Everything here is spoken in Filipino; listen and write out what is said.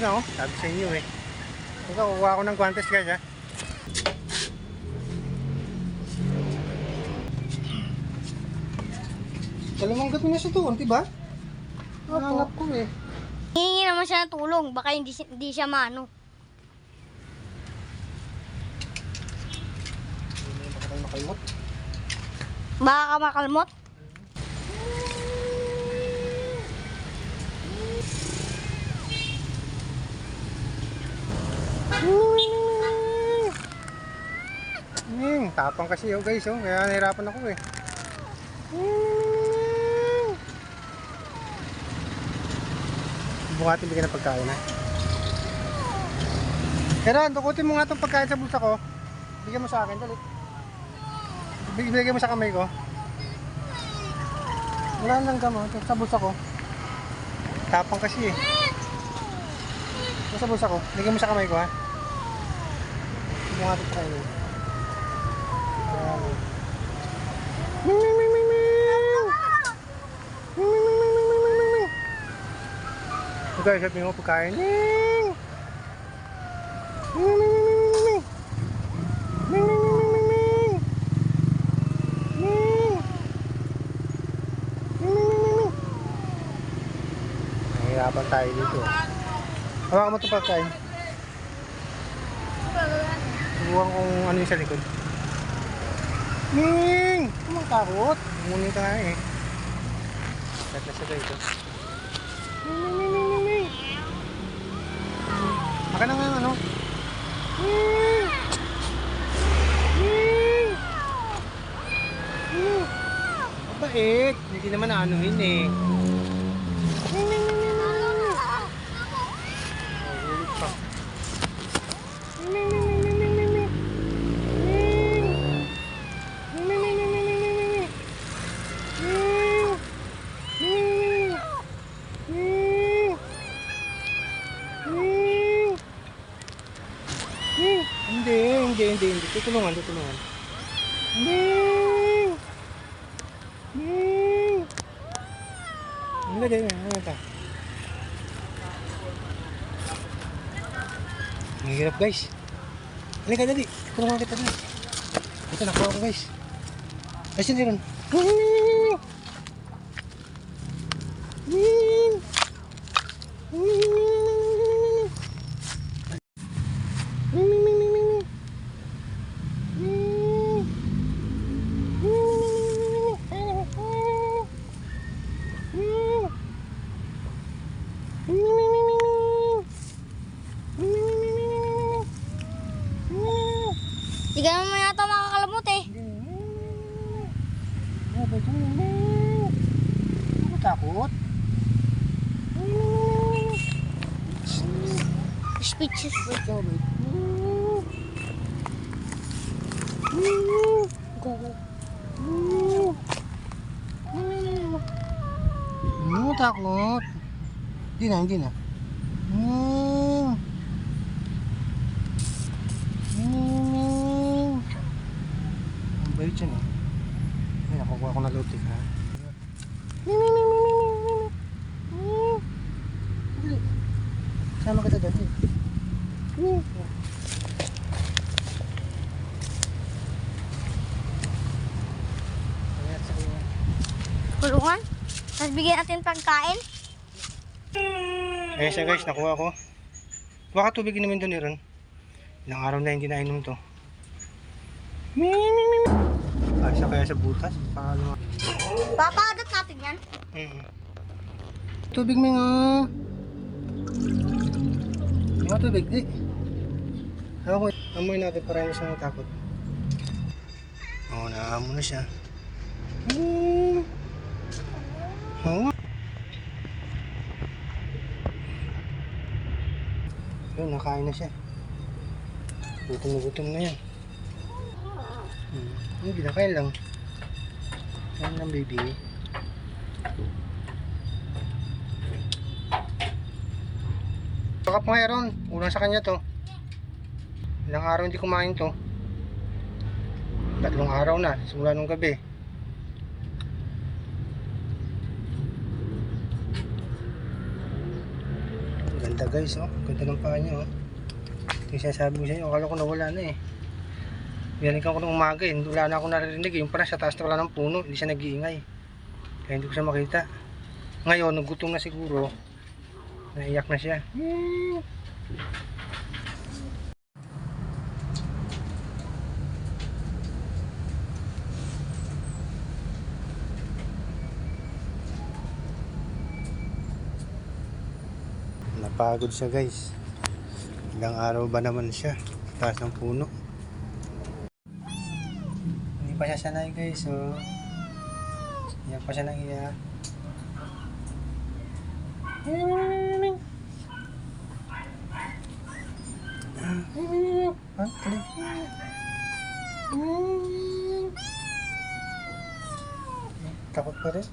na oh. Sabi sa inyo eh. Ito, kukuha ako ng guantes guys ha. Talamanggap na siya doon, diba? Hanap ko eh. Hihingi naman siya ng tulong. Baka hindi siya maano. Baka tayo makalimot. Baka ka makalmot. Tapang kasi oh guys oh. Kaya nahirapan ako eh. Bukatin bigyan ng pagkain ha. Kailan, dukutin mo nga itong pagkain sa bulsa ko. Bigyan mo sa akin, dali. Bigyan mo sa kamay ko. Wala lang gamo, sa bulsa ko. Tapang kasi eh. Sa bulsa ko, bigyan mo sa kamay ko ha. Bigyan nga ito pagkain. Guys, sabi mo pagkain. Nahihirapan tayo dito. Hawakan mo ito pagkain. Subukan kung ano yung sa likod. Ning! Kumang takot. Ngunin ka nga eh. Kat na siya dito. Ning! Maka na nga ano. Ning! Ning! Ning! Mabait. Hindi naman naanuhin eh. Ning! Ning! Ning! Ning! Oh, ulit pa. Ning! Ning! Ning! Hindi. Tutulungan. Ning! Hindi. Ang hirap guys. Halika dali. Tulungan kita dali. Ito nakuha ko guys. Ay siniron. Di ka naman yata makakalamot eh. Takot. Speeches. Takot. Hindi na. Ang bait siya no. Ay, nakukuha ko na lutik ha. Sama kita dali. Kulungan. Tapos bigyan natin pagkain. Ayan siya guys, nakuha ko. Baka tubig naman doon Aaron. Ilang araw na hindi nainom to. Ay siya kaya sa butas. Papagat natin yan. Tubig mo nga. Mga tubig, di. Ako, amoy natin para hindi siya natakot. Oo, naamo na siya. Oo. Yun, nakain na siya. Gutom na yan. Hindi, kinakain lang. Kain lang, baby. Baka mayroon, ulang sa kanya to. Ilang araw hindi kumain to. 3 araw na, simula nung gabi. Ganda Ganda guys, oh. Ganda ng paa niya, oh. Ito yung sinasabi ko sa inyo. Akala ko nawala na eh. Binikan ko ng umaga eh. Wala na akong naririnig. Yung pala sa taas na wala ng puno. Hindi siya nag-iingay. Kaya hindi ko siya makita. Ngayon, nagutom na siguro. Naiyak na siya. Napagod siya guys. Ilang araw ba naman siya? Taas ng puno. Hindi pa siya sanay guys. So, iyak pa siya nang iyak. Ha? Tuloy. Takot pa rin.